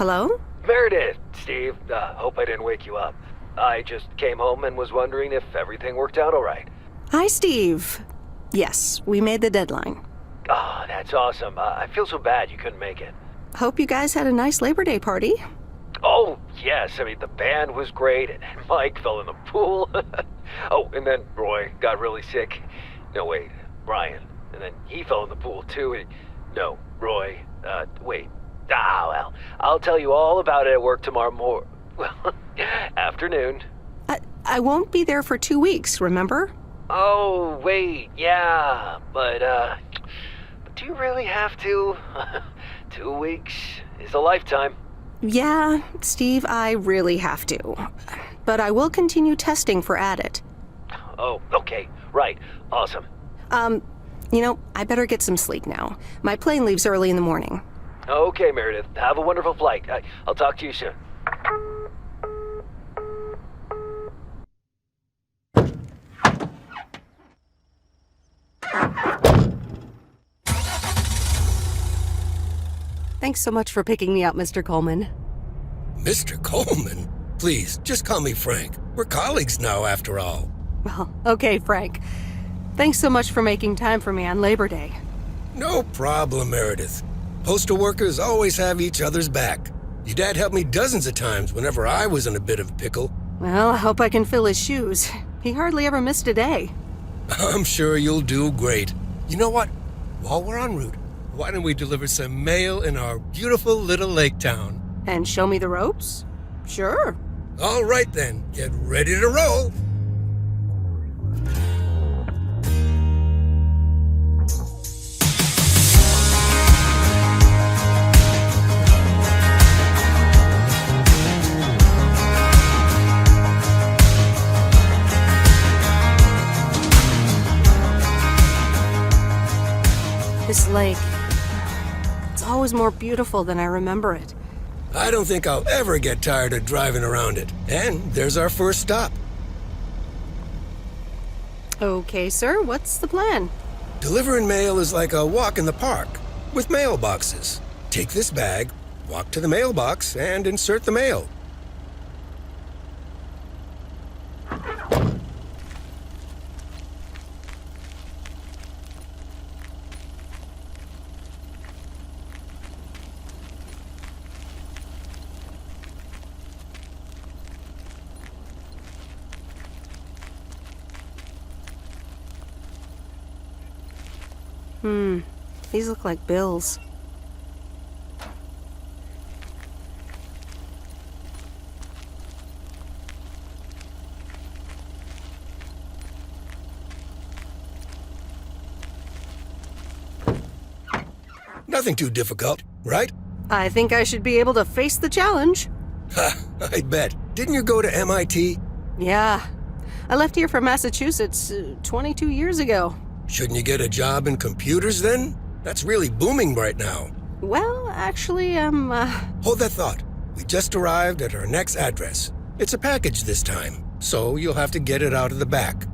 Hello? Meredith, Steve, hope I didn't wake you up. I just came home and was wondering if everything worked out all right. Hi, Steve. Yes, we made the deadline. Oh, that's awesome. I feel so bad you couldn't make it. Hope you guys had a nice Labor Day party. Oh, yes. I mean, the band was great, and Mike fell in the pool. Oh, and then Roy got really sick. No, wait, Brian. And then he fell in the pool, too. No, Roy. Wait. Well, I'll tell you all about it at work tomorrow afternoon. I won't be there for 2 weeks, remember? Oh, wait, yeah, but do you really have to? 2 weeks is a lifetime. Yeah, Steve, I really have to. But I will continue testing for Addit. Oh, okay, right, awesome. I better get some sleep now. My plane leaves early in the morning. Okay, Meredith, have a wonderful flight. I'll talk to you soon. Thanks so much for picking me up, Mr. Coleman. Mr. Coleman? Please, just call me Frank. We're colleagues now, after all. Well, okay, Frank. Thanks so much for making time for me on Labor Day. No problem, Meredith. Postal workers always have each other's back. Your dad helped me dozens of times whenever I was in a bit of a pickle. Well, I hope I can fill his shoes. He hardly ever missed a day. I'm sure you'll do great. You know what? While we're en route, why don't we deliver some mail in our beautiful little lake town? And show me the ropes? Sure. All right then, get ready to roll. This lake, it's always more beautiful than I remember it. I don't think I'll ever get tired of driving around it. And there's our first stop. Okay, sir, what's the plan? Delivering mail is like a walk in the park, with mailboxes. Take this bag, walk to the mailbox, and insert the mail. These look like bills. Nothing too difficult, right? I think I should be able to face the challenge. Ha, I bet. Didn't you go to MIT? Yeah. I left here from Massachusetts 22 years ago. Shouldn't you get a job in computers then? That's really booming right now. Well, actually, Hold that thought. We just arrived at our next address. It's a package this time, so you'll have to get it out of the back.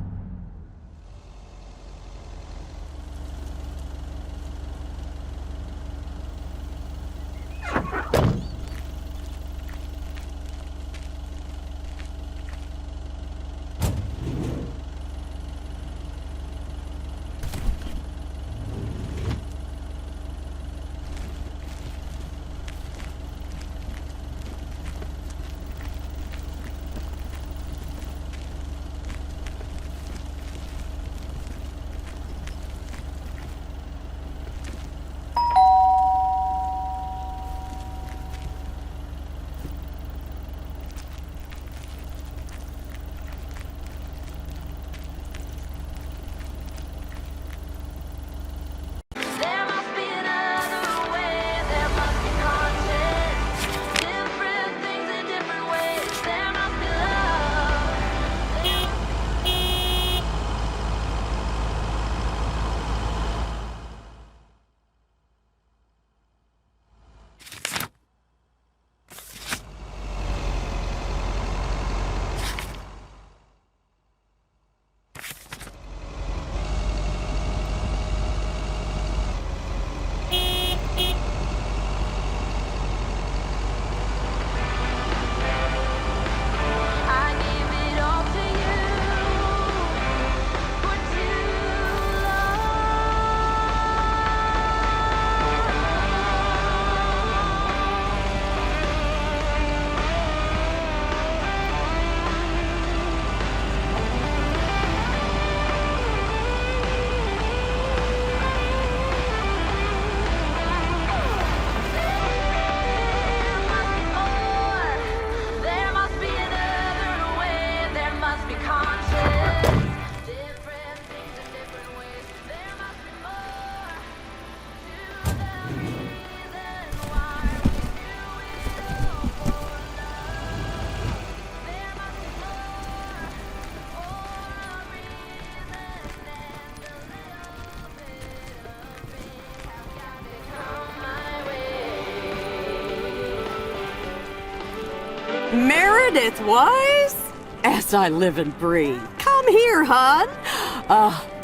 Meredith Wise? As I live and breathe. Come here, hon.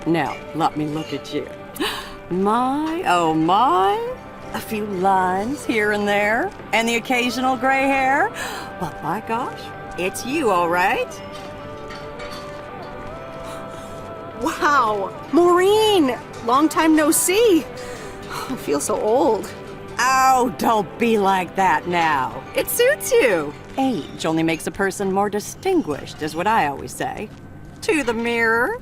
Now, let me look at you. My, oh my. A few lines here and there, and the occasional gray hair. But by gosh, it's you, all right? Wow, Maureen! Long time no see. I feel so old. Oh, don't be like that now. It suits you. Age only makes a person more distinguished, is what I always say. To the mirror.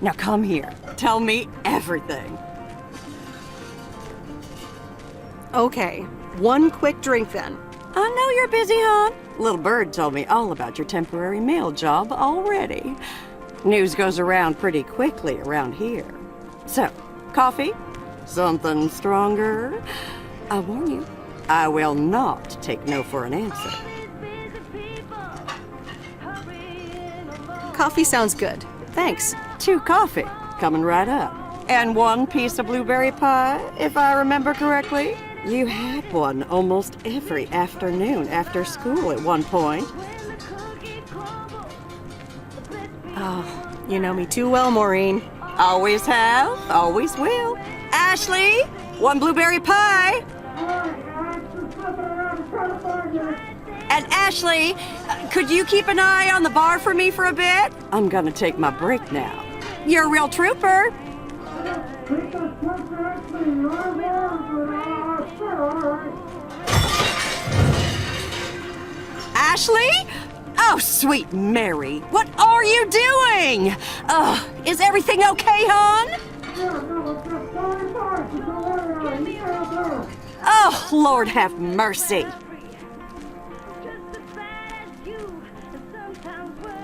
Now come here. Tell me everything. Okay, one quick drink then. I know you're busy, hon. Little Bird told me all about your temporary mail job already. News goes around pretty quickly around here. So, coffee? Something stronger? I warn you, I will not take no for an answer. Coffee sounds good. Thanks. 2 coffee, coming right up. And 1 piece of blueberry pie, if I remember correctly. You had one almost every afternoon after school at one point. Oh, you know me too well, Maureen. Always have, always will. Ashley, 1 blueberry pie. And Ashley, could you keep an eye on the bar for me for a bit? I'm gonna take my break now. You're a real trooper. Ashley? Oh, sweet Mary, what are you doing? Is everything okay, hon? Oh, Lord have mercy.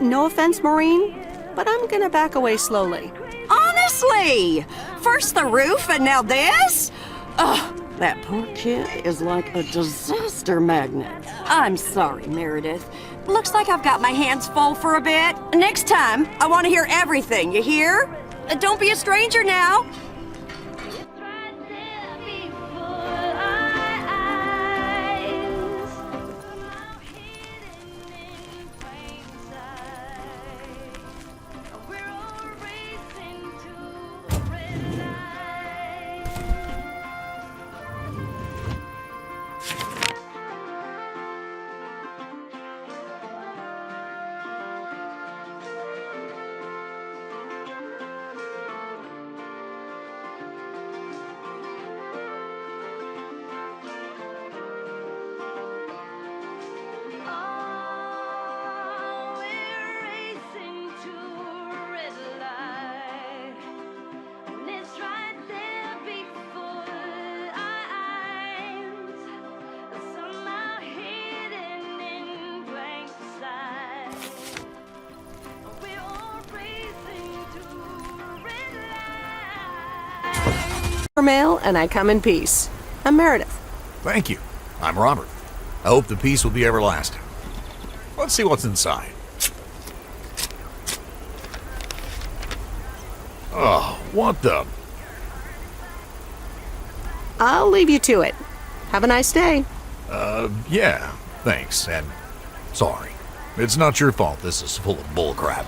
No offense, Maureen, but I'm gonna back away slowly. Honestly, first the roof and now this? Ugh, that poor kid is like a disaster magnet. I'm sorry, Meredith. Looks like I've got my hands full for a bit. Next time, I want to hear everything, you hear? Don't be a stranger now. Mail, and I come in peace. I'm Meredith. Thank you. I'm Robert. I hope the peace will be everlasting. Let's see what's inside. Oh, what the... I'll leave you to it. Have a nice day. Yeah, thanks, and sorry. It's not your fault this is full of bullcrap.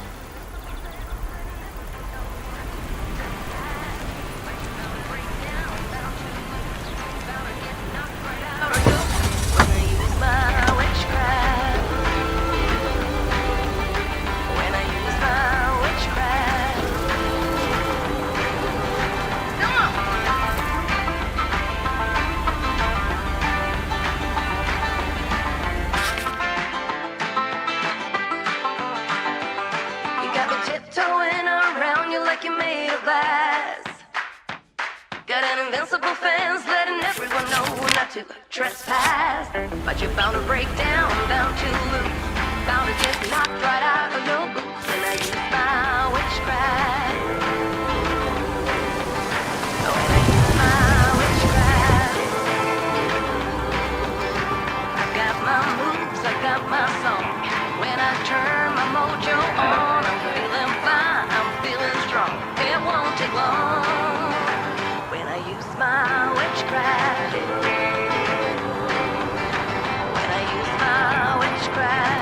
Trespass, but you're bound to break down, bound to lose, bound to get knocked right out of your boots. And I use my witchcraft. Oh, and I use my witchcraft. I got my moves, I got my song. When I turn my mojo on, I'm feeling fine, I'm feeling strong. It won't take long when I use my witchcraft. Witchcraft.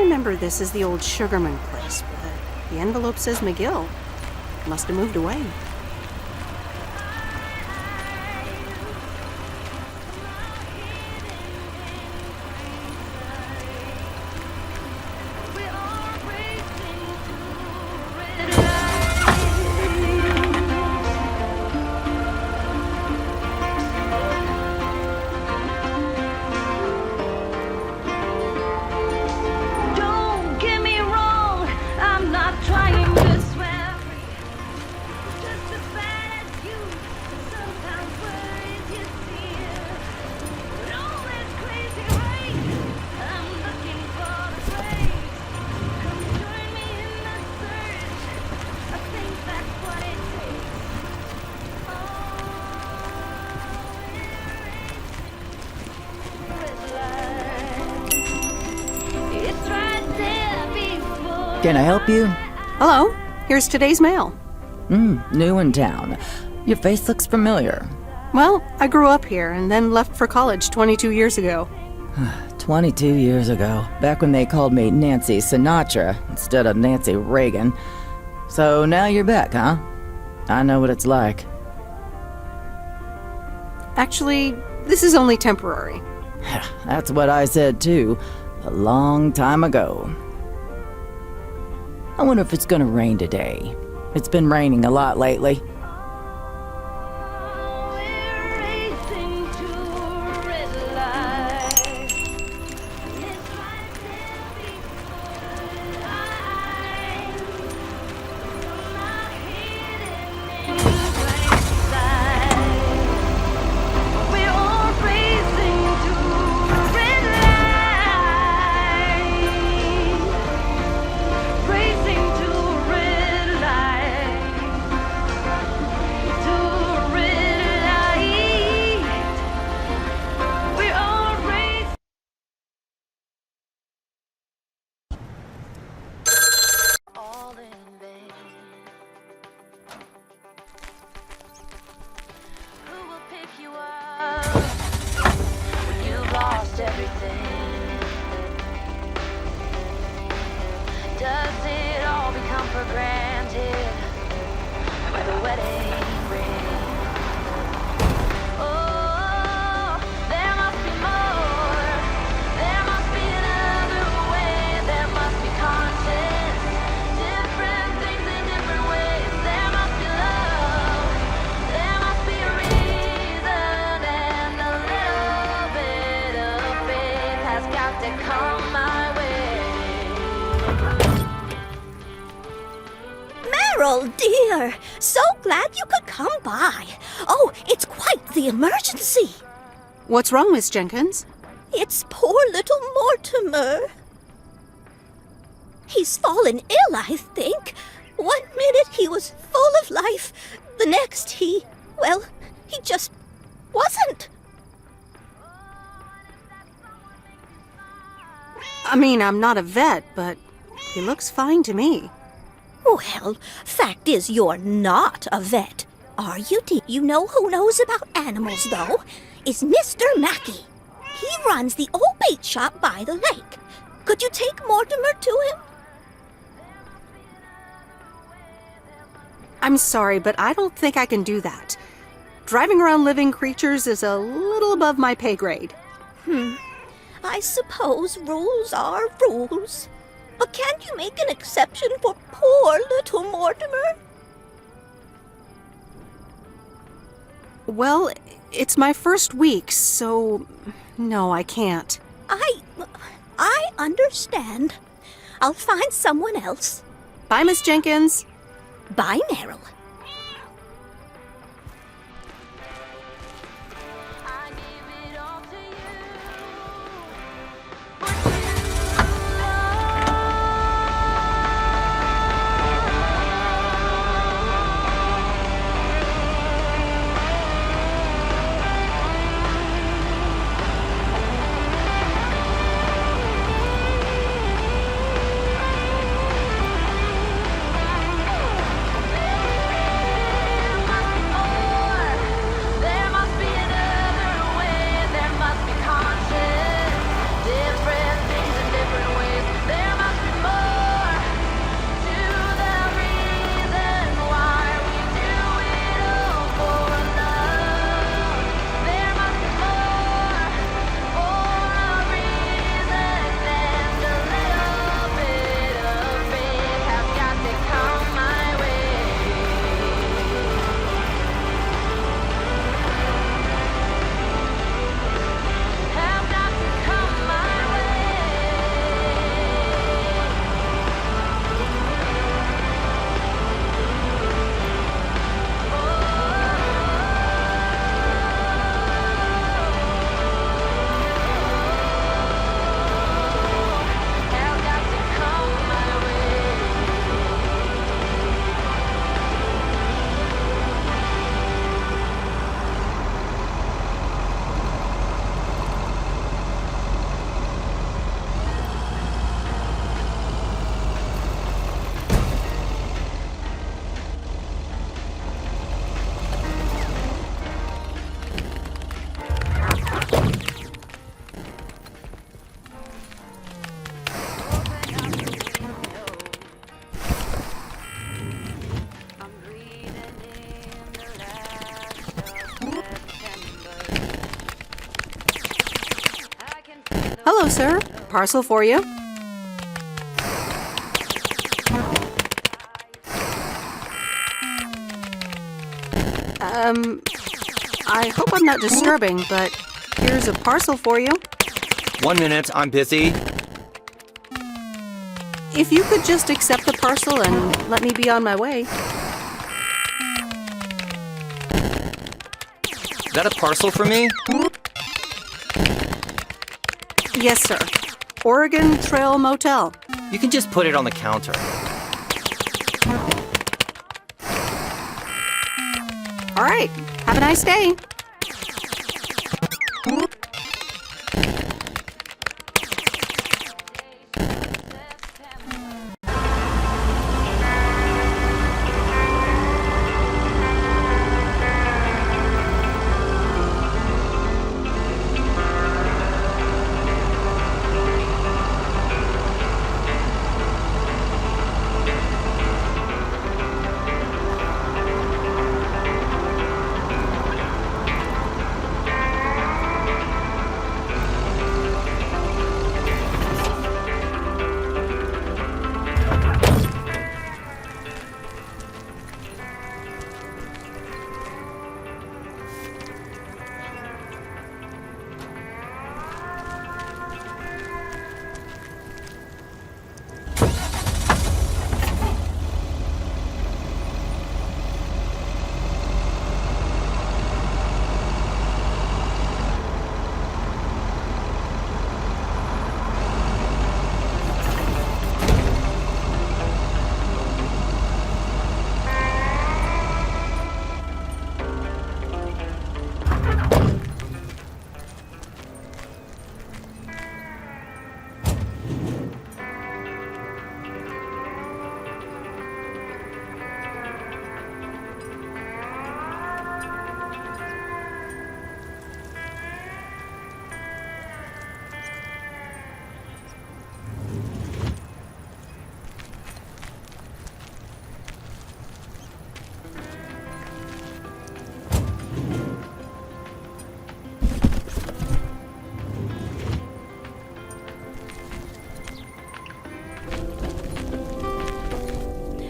remember this as the old Sugarman place, but the envelope says McGill. Must have moved away. Don't get me wrong, I'm not trying to swear free. Just as bad as you, sometimes words you steal. But all this crazy race, I'm looking for the grace. Come join me in the search, I think that's what it takes. It's right there before. Can I help you? Hello, here's today's mail. New in town. Your face looks familiar. Well, I grew up here and then left for college 22 years ago. 22 years ago, back when they called me Nancy Sinatra instead of Nancy Reagan. So now you're back, huh? I know what it's like. Actually, this is only temporary. That's what I said too, a long time ago. I wonder if it's gonna rain today. It's been raining a lot lately. We're racing to a red light. It's right there before eyes. Not hidden in plain sight. We're all racing to a red light. Racing to a red light. To a red light. We're all racing. All in vain. Who will pick you up when you've lost everything? Does it all become for granted by the wedding ring? Oh, there must be more. There must be another way. There must be conscience. Different things in different ways. There must be love. There must be a reason, and a little bit of faith has got to come my way. Meryl, dear, so glad you could come by. Oh, it's quite the emergency. What's wrong, Miss Jenkins? It's poor little Mortimer. He's fallen ill, I think. 1 minute he was full of life, the next he just wasn't. I mean, I'm not a vet, but he looks fine to me. Well, fact is you're not a vet, are you? You know who knows about animals, though? Is Mr. Mackey. He runs the old bait shop by the lake. Could you take Mortimer to him? I'm sorry, but I don't think I can do that. Driving around living creatures is a little above my pay grade. I suppose rules are rules. But can't you make an exception for poor little Mortimer? Well, it's my first week, so no, I can't. I understand. I'll find someone else. Bye, Miss Jenkins. Bye, Meryl. I give it all to you. Hello, sir. Parcel for you. I hope I'm not disturbing, but here's a parcel for you. 1 minute, I'm busy. If you could just accept the parcel and let me be on my way. Is that a parcel for me? Yes, sir. Oregon Trail Motel. You can just put it on the counter. All right. Have a nice day.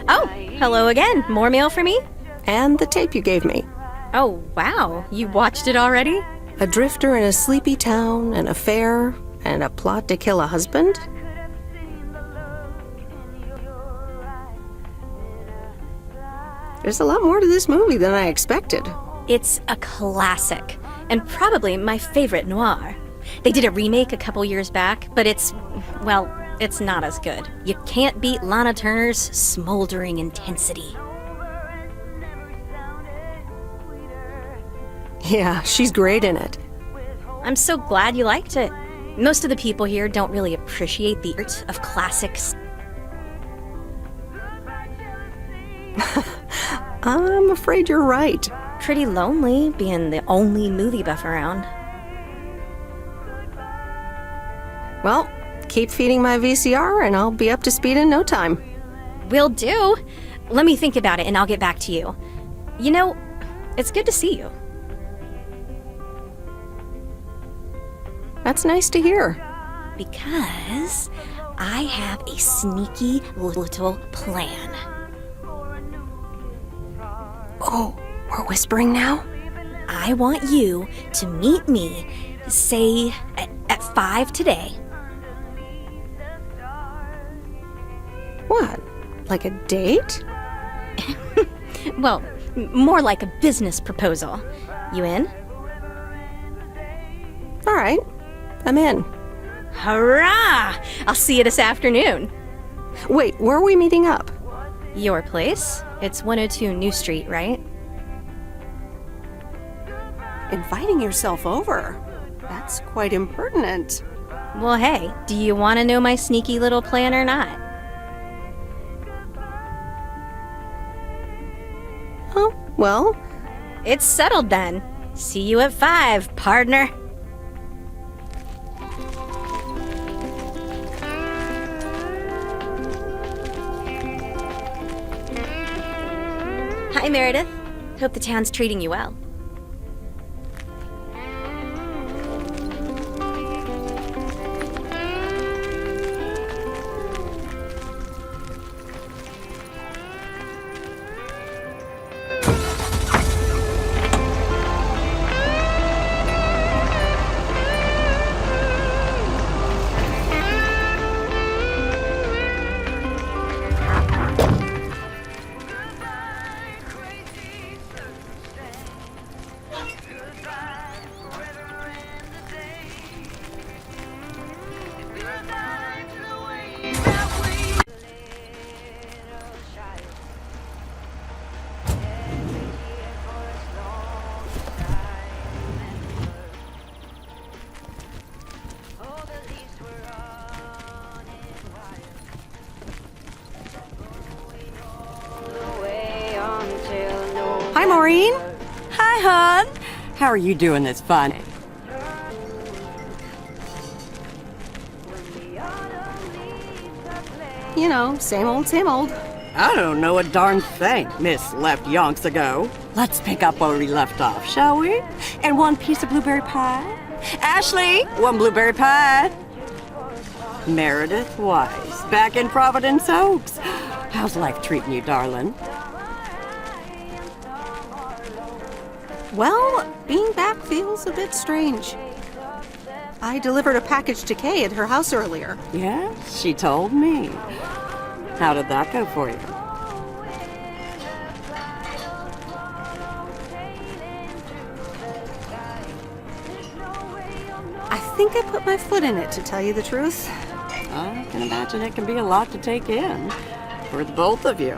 Oh, hello again. More mail for me? And the tape you gave me. Oh, wow. You watched it already? A drifter in a sleepy town, an affair, and a plot to kill a husband? There's a lot more to this movie than I expected. It's a classic, and probably my favorite noir. They did a remake a couple years back, but it's not as good. You can't beat Lana Turner's smoldering intensity. Yeah, she's great in it. I'm so glad you liked it. Most of the people here don't really appreciate the art of classics. I'm afraid you're right. Pretty lonely being the only movie buff around. Well, keep feeding my VCR and I'll be up to speed in no time. Will do. Let me think about it and I'll get back to you. You know, it's good to see you. That's nice to hear. Because I have a sneaky little plan. Oh, we're whispering now? I want you to meet me, say, at 5 today. What? Like a date? Well, more like a business proposal. You in? All right, I'm in. Hurrah! I'll see you this afternoon. Wait, where are we meeting up? Your place? It's 102 New Street, right? Inviting yourself over? That's quite impertinent. Well, hey, do you want to know my sneaky little plan or not? Oh, well. It's settled then. See you at 5, partner. Hi, Meredith. Hope the town's treating you well. Hi, Maureen. Hi, hon. How are you doing this fun? You know, same old, same old. I don't know a darn thing, Miss left yonks ago. Let's pick up where we left off, shall we? And one piece of blueberry pie? Ashley, one blueberry pie. Meredith Weiss, back in Providence Oaks. How's life treating you, darling? Well, being back feels a bit strange. I delivered a package to Kay at her house earlier. Yeah, she told me. How did that go for you? I think I put my foot in it, to tell you the truth. I can imagine it can be a lot to take in for the both of you,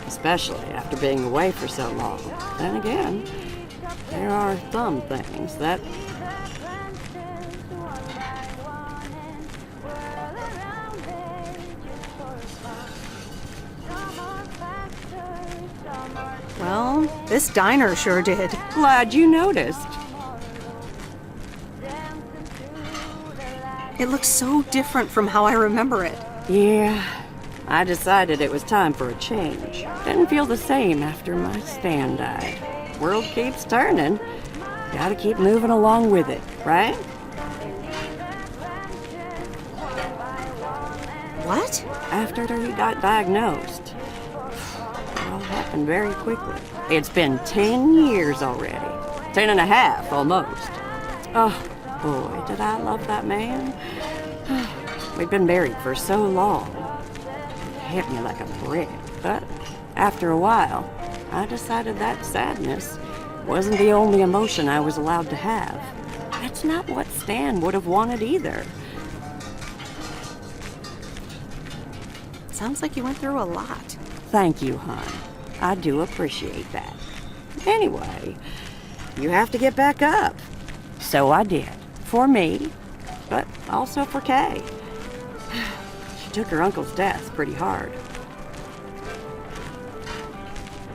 especially after being away for so long. Then again, there are some things that... Well, this diner sure did. Glad you noticed. It looks so different from how I remember it. Yeah, I decided it was time for a change. Didn't feel the same after my Stan died. World keeps turning. Gotta keep moving along with it, right? What? After he got diagnosed, it all happened very quickly. It's been 10 years already. 10 and a half, almost. Oh, boy, did I love that man. We'd been married for so long. It hit me like a brick. But after a while, I decided that sadness wasn't the only emotion I was allowed to have. That's not what Stan would have wanted either. Sounds like you went through a lot. Thank you, hon. I do appreciate that. Anyway, you have to get back up. So I did. For me, but also for Kay. She took her uncle's death pretty hard.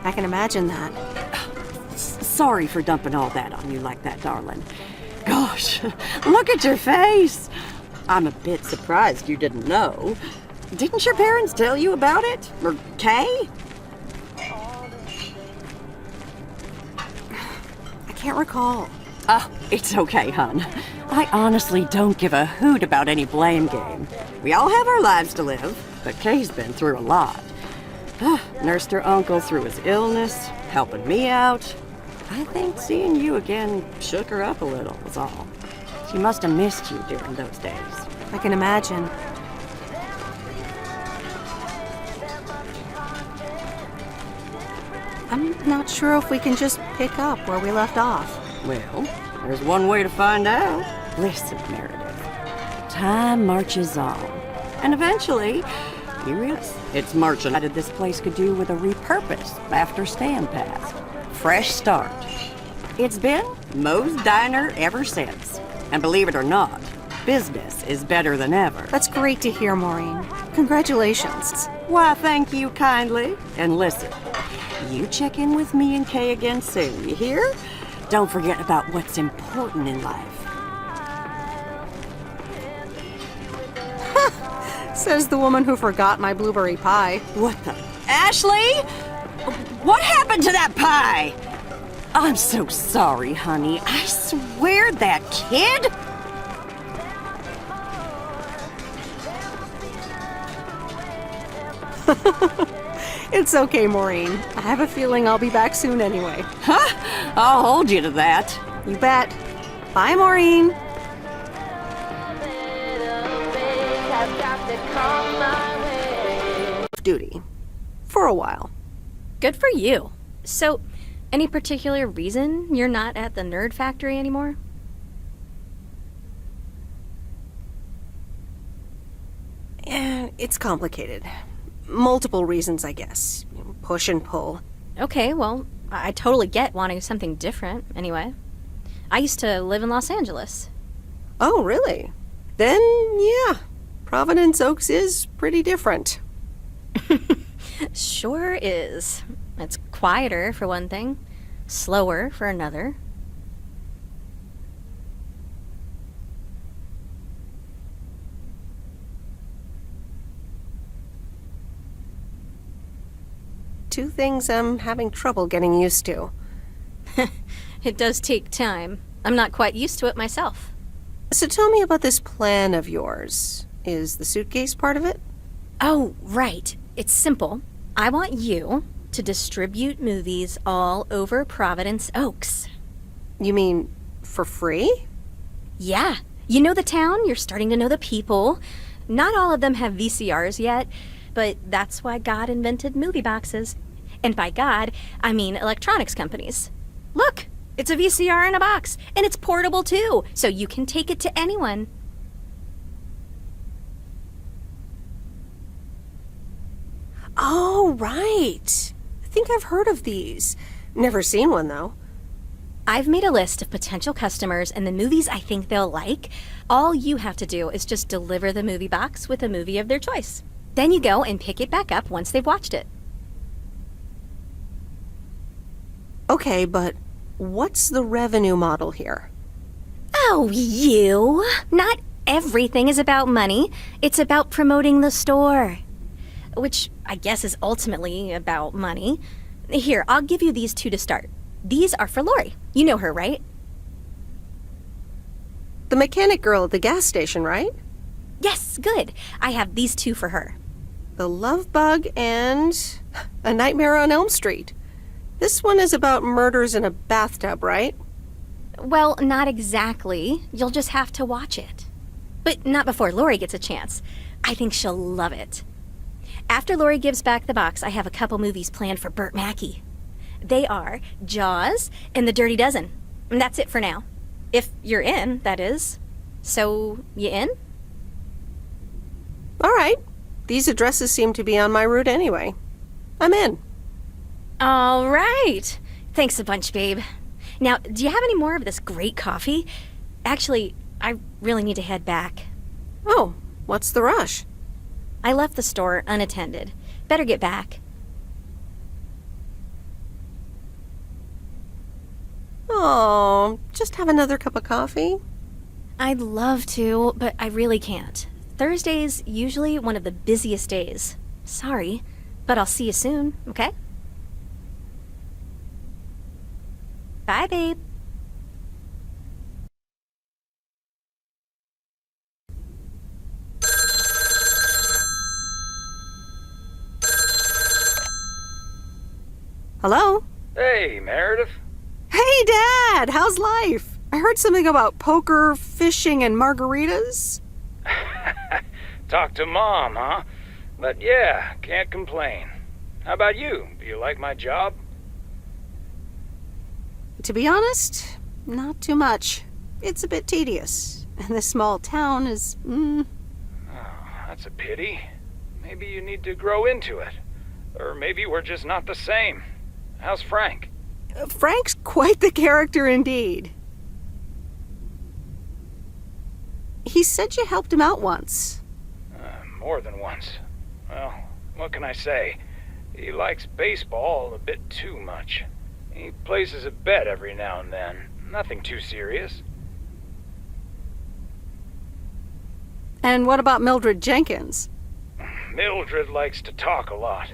I can imagine that. Sorry for dumping all that on you like that, darling. Gosh, look at your face. I'm a bit surprised you didn't know. Didn't your parents tell you about it? Or Kay? I can't recall. Oh, it's okay, hon. I honestly don't give a hoot about any blame game. We all have our lives to live, but Kay's been through a lot. Nursed her uncle through his illness, helping me out. I think seeing you again shook her up a little, was all. She must have missed you during those days. I can imagine. I'm not sure if we can just pick up where we left off. Well, there's one way to find out. Listen, Meredith. Time marches on. And eventually, you realize it's marching. How did this place could do with a repurpose after Stan passed? Fresh start. It's been Moe's Diner ever since. And believe it or not, business is better than ever. That's great to hear, Maureen. Congratulations. Why, thank you kindly. And listen, you check in with me and Kay again soon, you hear? Don't forget about what's important in life. Says the woman who forgot my blueberry pie. What the? Ashley? What happened to that pie? I'm so sorry, honey. I swear that kid... It's okay, Maureen. I have a feeling I'll be back soon anyway. Huh? I'll hold you to that. You bet. Bye, Maureen. Duty. For a while. Good for you. So, any particular reason you're not at the nerd factory anymore? It's complicated. Multiple reasons, I guess. Push and pull. Okay, well, I totally get wanting something different, anyway. I used to live in Los Angeles. Oh, really? Then, yeah. Providence Oaks is pretty different. Sure is. It's quite quieter, for one thing. Slower, for another. Two things I'm having trouble getting used to. It does take time. I'm not quite used to it myself. So tell me about this plan of yours. Is the suitcase part of it? Oh, right. It's simple. I want you to distribute movies all over Providence Oaks. You mean for free? Yeah. You know the town, you're starting to know the people. Not all of them have VCRs yet, but that's why God invented movie boxes. And by God, I mean electronics companies. Look, it's a VCR in a box, and it's portable too, so you can take it to anyone. Oh, right. I think I've heard of these. Never seen one, though. I've made a list of potential customers and the movies I think they'll like. All you have to do is just deliver the movie box with a movie of their choice. Then you go and pick it back up once they've watched it. Okay, but what's the revenue model here? Oh, you! Not everything is about money. It's about promoting the store. Which I guess is ultimately about money. Here, I'll give you these two to start. These are for Lori. You know her, right? The mechanic girl at the gas station, right? Yes, good. I have these two for her. The Love Bug and A Nightmare on Elm Street. This one is about murders in a bathtub, right? Well, not exactly. You'll just have to watch it. But not before Lori gets a chance. I think she'll love it. After Lori gives back the box, I have a couple movies planned for Burt Mackey. They are Jaws and The Dirty Dozen. And that's it for now. If you're in, that is. So, you in? All right. These addresses seem to be on my route anyway. I'm in. All right. Thanks a bunch, babe. Now, do you have any more of this great coffee? Actually, I really need to head back. Oh, what's the rush? I left the store unattended. Better get back. Oh, just have another cup of coffee? I'd love to, but I really can't. Thursday's usually one of the busiest days. Sorry, but I'll see you soon, okay? Bye, babe. Hello? Hey, Meredith. Hey, Dad! How's life? I heard something about poker, fishing, and margaritas. Talk to Mom, huh? But yeah, can't complain. How about you? Do you like my job? To be honest, not too much. It's a bit tedious. And this small town is, Oh, that's a pity. Maybe you need to grow into it. Or maybe we're just not the same. How's Frank? Frank's quite the character indeed. He said you helped him out once. More than once. Well, what can I say? He likes baseball a bit too much. He places a bet every now and then. Nothing too serious. And what about Mildred Jenkins? Mildred likes to talk a lot.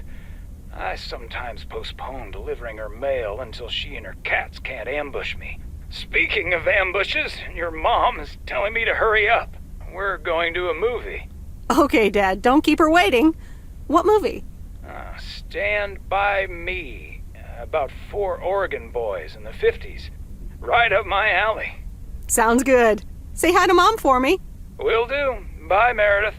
I sometimes postpone delivering her mail until she and her cats can't ambush me. Speaking of ambushes, your mom is telling me to hurry up. We're going to a movie. Okay, Dad, don't keep her waiting. What movie? Stand By Me. About 4 Oregon boys in the 50s. Right up my alley. Sounds good. Say hi to Mom for me. Will do. Bye, Meredith.